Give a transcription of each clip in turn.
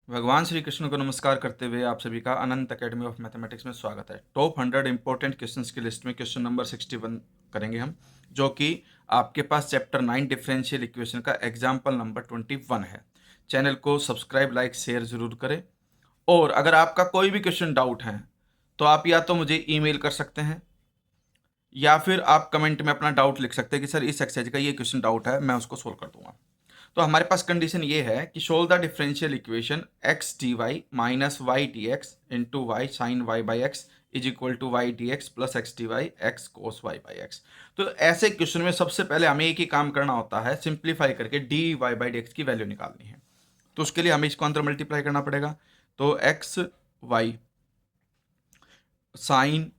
भगवान श्री कृष्ण को नमस्कार करते हुए आप सभी का अनंत एकेडमी ऑफ मैथमेटिक्स में स्वागत है। टॉप 100 इंपॉर्टेंट क्वेश्चंस की लिस्ट में क्वेश्चन नंबर 61 करेंगे हम, जो कि आपके पास चैप्टर 9 डिफरेंशियल इक्वेशन का एग्जाम्पल नंबर 21 है। चैनल को सब्सक्राइब, लाइक, शेयर जरूर करें। और अगर आपका कोई भी क्वेश्चन डाउट है तो आप या तो मुझे ईमेल कर सकते हैं या फिर आप कमेंट में अपना डाउट लिख सकते हैं कि सर इस एक्सरसाइज का ये क्वेश्चन डाउट है, मैं उसको सोल्व कर दूंगा। तो हमारे पास कंडीशन ये है कि solve the differential equation X D Y minus Y D X into Y sine Y by X is equal to Y D X plus X D Y X cos Y by X. तो ऐसे question में सबसे पहले हमें एक ही काम करना होता है, सिंप्लीफाई करके D Y by D X की वैल्यू निकालनी है। तो उसके लिए हमें इसको अंदर मल्टीप्लाई करना पड़ेगा। तो X Y sine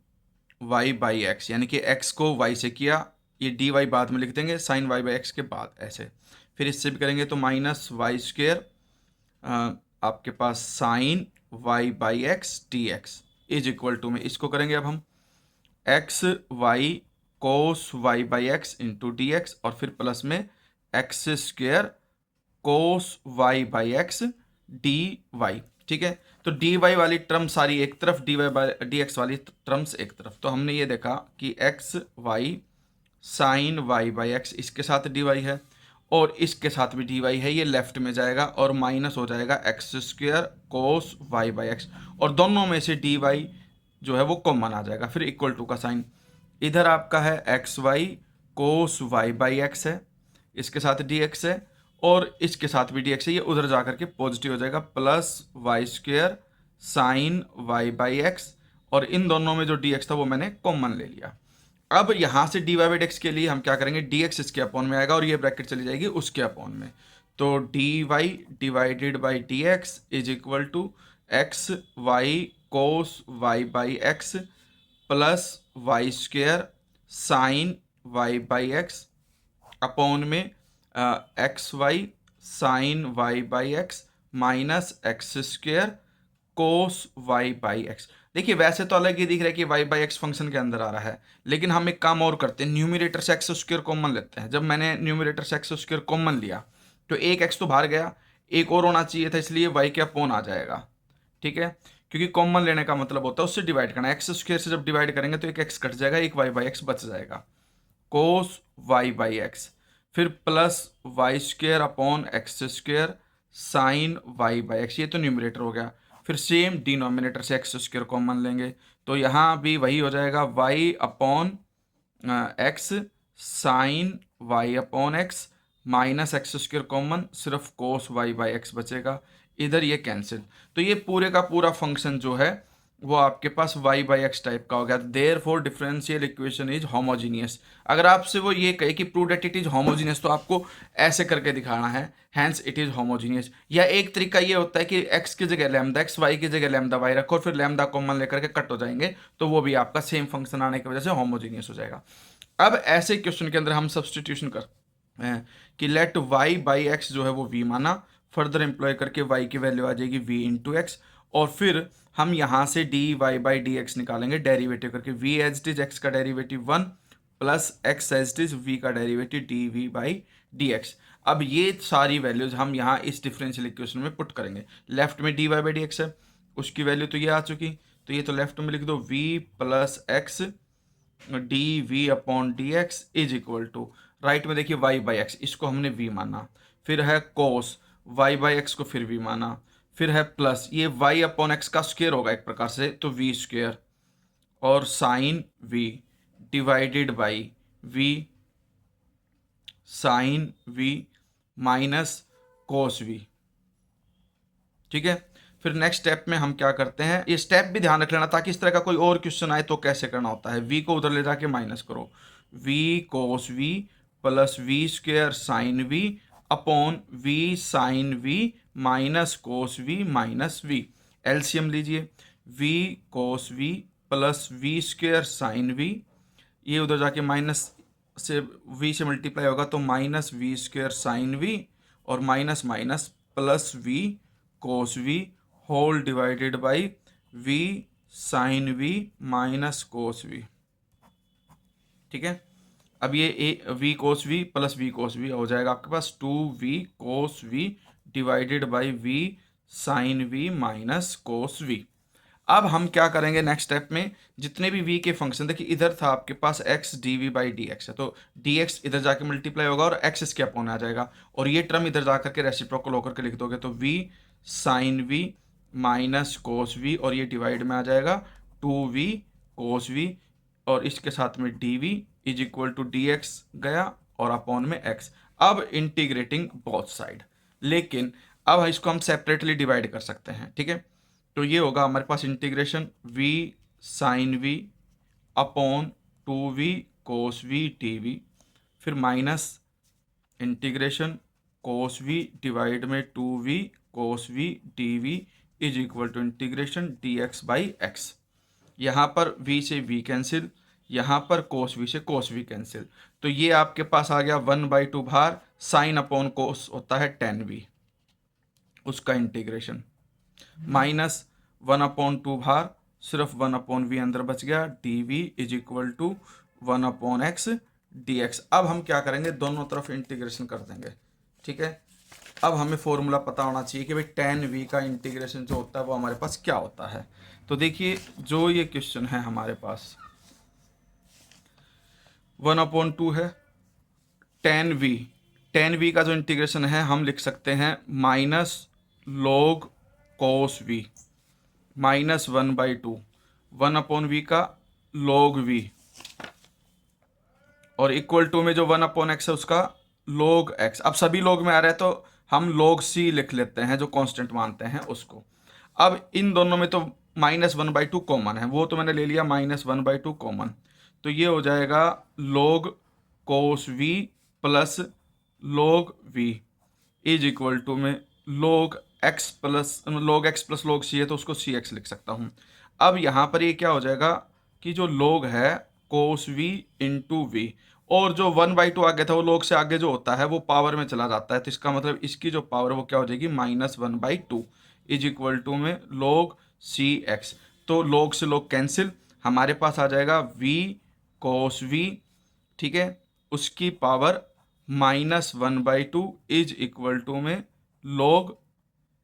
Y by X, यानी कि एक्स को वाई से किया, ये डी वाई बाद में लिख देंगे साइन वाई बाई एक्स के बाद ऐसे। फिर इससे भी करेंगे तो माइनस वाई स्क्वेयर आपके पास sine Y by X D X is equal to में इसको करेंगे अब हम X Y cos Y by X into D X और फिर प्लस में X square cos Y by X D Y. ठीक है, तो डी वाई वाली टर्म सारी एक तरफ, D Y by D X वाली टर्म्स एक तरफ। तो हमने ये देखा कि X Y sine Y by X इसके साथ डी वाई है और इसके साथ भी डी वाई है, ये लेफ्ट में जाएगा और माइनस हो जाएगा X square cos Y by X, और दोनों में से डी वाई जो है वो कॉमन आ जाएगा। फिर इक्वल टू का साइन, इधर आपका है X Y cos Y by X है, इसके साथ डी एक्स है और इसके साथ भी डी एक्स है, ये उधर जा करके पॉजिटिव हो जाएगा plus Y square sine Y by X, और इन दोनों में जो डी एक्स था वो मैंने कॉमन ले लिया। अब यहाँ से डी वाई बाई एक्स के लिए हम क्या करेंगे, डी एक्स इसके अपॉन में आएगा और ये ब्रैकेट चली जाएगी उसके अपॉन में। तो D Y divided by D X is equal to X Y cos Y by X plus Y square sine Y by X upon में X Y sine Y by X minus X square cos Y by X. देखिए वैसे तो अलग ही दिख रहा है कि Y by x function के अंदर आ रहा है, लेकिन हम एक काम और करते हैं, न्यूमरेटर से एक्स स्क्वेयर कॉमन लेते हैं। जब मैंने न्यूमरेटर से एक्स स्क्वेयर कॉमन लिया तो एक एक्स तो बाहर गया, एक और होना चाहिए था, इसलिए वाई के अपॉन आ जाएगा। ठीक है, क्योंकि कॉमन लेने का मतलब होता है उससे डिवाइड करना। एक्स स्क्वेयर से जब डिवाइड करेंगे तो एक एक्स कट जाएगा, एक वाई बाई एक्स बच जाएगा, कोस वाई बाई एक्स, फिर plus Y square upon X square sine Y by X, ये तो न्यूमरेटर हो गया। फिर सेम डिनोमिनेटर से एक्स स्क्वेयर कॉमन लेंगे तो यहाँ भी वही हो जाएगा, Y upon X sine Y upon X minus X square common, सिर्फ कोस वाई बाई एक्स बचेगा, इधर ये कैंसिल। तो ये पूरे का पूरा फंक्शन जो है वो आपके पास y बाई एक्स टाइप का हो गया। Therefore differential equation is homogeneous. अगर आपसे वो ये कहे कि prove that it is homogeneous तो आपको ऐसे करके दिखाना है, हैंस इट इज होमोजीनियस। या एक तरीका ये होता है कि x की जगह लैम्डा x, y की जगह लैम्डा y रखो और फिर लैम्डा कॉमन लेकर के कट हो जाएंगे, तो वो भी आपका सेम फंक्शन आने की वजह से होमोजीनियस हो जाएगा। अब ऐसे क्वेश्चन के अंदर हम सब्सटीट्यूशन कर हैं कि लेट y बाई एक्स जो है वो v माना, फर्दर एम्प्लॉय करके y की वैल्यू आ जाएगी v इंटू एक्स, और फिर हम यहाँ से D Y by D X निकालेंगे डेरिवेटिव करके, v as it is X का derivative 1 plus X as it is v का derivative D V by D X. अब ये सारी वैल्यूज हम यहाँ इस डिफरेंशियल इक्वेशन में पुट करेंगे। लेफ्ट में D Y by D X है, उसकी वैल्यू तो ये आ चुकी, तो ये तो लेफ्ट में लिख दो v plus X D V upon D X is equal to, right में देखिए y बाई एक्स, इसको हमने v माना, फिर है कोस y बाई एक्स को फिर v माना, फिर है प्लस ये y अपॉन एक्स का स्क्वेयर होगा एक प्रकार से तो v स्क्वेयर, और sine v divided by v sine v minus cos v। ठीक है, फिर नेक्स्ट स्टेप में हम क्या करते हैं, ये स्टेप भी ध्यान रख लेना ताकि इस तरह का कोई और क्वेश्चन आए तो कैसे करना होता है। v को उधर ले जाके माइनस करो, v cos v plus V square sine v upon v sine v minus cos v minus v। LCM लीजिए, v cos v plus V square sine v, ये उधर जाके माइनस से v से मल्टीप्लाई होगा तो minus V square sine v और minus minus plus v cos v whole divided by v sine v minus cos v। ठीक है, अब ये A V cos V plus V cos V हो जाएगा आपके पास 2v cos v divided by v sine V minus cos V. अब हम क्या करेंगे नेक्स्ट स्टेप में, जितने भी v के फंक्शन, देखिए इधर था आपके पास x dv by D X है, तो dx इधर जाके मल्टीप्लाई होगा और x इसके अपॉन आ जाएगा, और ये टर्म इधर जाकर के रेसिप्रोकल होकर के लिख दोगे तो v sine v minus cos v, और ये डिवाइड में आ जाएगा 2v कोस v, और इसके साथ में dv is equal to dx गया और अपॉन में x। अब इंटीग्रेटिंग बोथ साइड, लेकिन अब इसको हम सेपरेटली डिवाइड कर सकते हैं, ठीक है। तो ये होगा हमारे पास integration v sine v upon 2v cos v dv, फिर minus integration cos v divide में 2v cos v dv is equal to integration dx by x। यहाँ पर v से v कैंसिल, यहाँ पर कोस v से कोस v कैंसिल, तो ये आपके पास आ गया 1/2 बाहर, साइन अपॉन कोस होता है 10v, उसका इंटीग्रेशन, माइनस 1/2 बाहर, सिर्फ 1/v अंदर बच गया, dv is equal to 1/x dx। अब हम क्या करेंगे, दोनों तरफ इंटीग्रेशन कर देंगे, ठीक है। अब हमें फॉर्मूला पता होना चाहिए कि भाई tan v का इंटीग्रेशन जो होता है वो हमारे पास क्या होता है। तो देखिए जो ये क्वेश्चन है हमारे पास 1/2 है, tan v का जो इंटीग्रेशन है हम लिख सकते हैं minus log cos v minus 1/2, 1/v का log v, और इक्वल टू में जो 1/x है उसका log x। अब सभी log में आ रहा है तो हम log c लिख लेते हैं, जो कांस्टेंट मानते हैं उसको। अब इन दोनों में तो माइनस 1/2 कॉमन है, वो तो मैंने ले लिया माइनस 1/2 कॉमन, तो ये हो जाएगा log cos v प्लस log v is equal to में log x plus log c है तो उसको cx लिख सकता हूँ। अब यहाँ पर ये क्या हो जाएगा कि जो log है cos v इंटू वी, और जो 1/2 आगे था वो log से आगे जो होता है वो पावर में चला जाता है, तो इसका मतलब इसकी जो पावर वो क्या हो जाएगी -1/2 इज इक्वल टू में log cx। तो log से log कैंसिल, हमारे पास आ जाएगा v cos v, ठीक है, उसकी पावर -1/2 इज इक्वल टू में log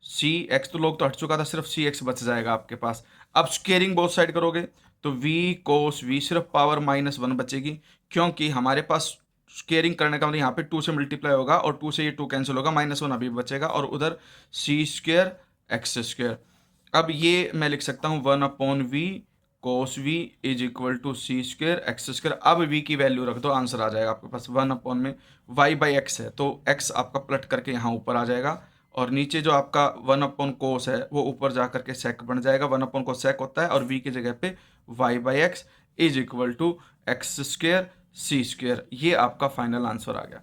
cx। तो log तो हट चुका था, सिर्फ cx बच जाएगा आपके पास। अब स्केयरिंग बोथ साइड करोगे तो v cos v सिर्फ पावर -1 बचेगी, क्योंकि हमारे पास स्केयरिंग करने का मतलब यहाँ पे 2 से मल्टीप्लाई होगा और 2 से ये 2 कैंसिल होगा, -1 अभी बचेगा, और उधर c² x²। अब ये मैं लिख सकता हूँ 1/v cos v is equal to c² x²। अब v की वैल्यू रख दो, आंसर आ जाएगा आपके पास 1/ में y/x है तो x आपका पलट करके यहाँ ऊपर आ जाएगा, और नीचे जो आपका 1/cos है वो ऊपर जा करके sec बन जाएगा, 1/cos sec होता है, और v की जगह पे y/x is equal to x² c²। ये आपका फाइनल आंसर आ गया।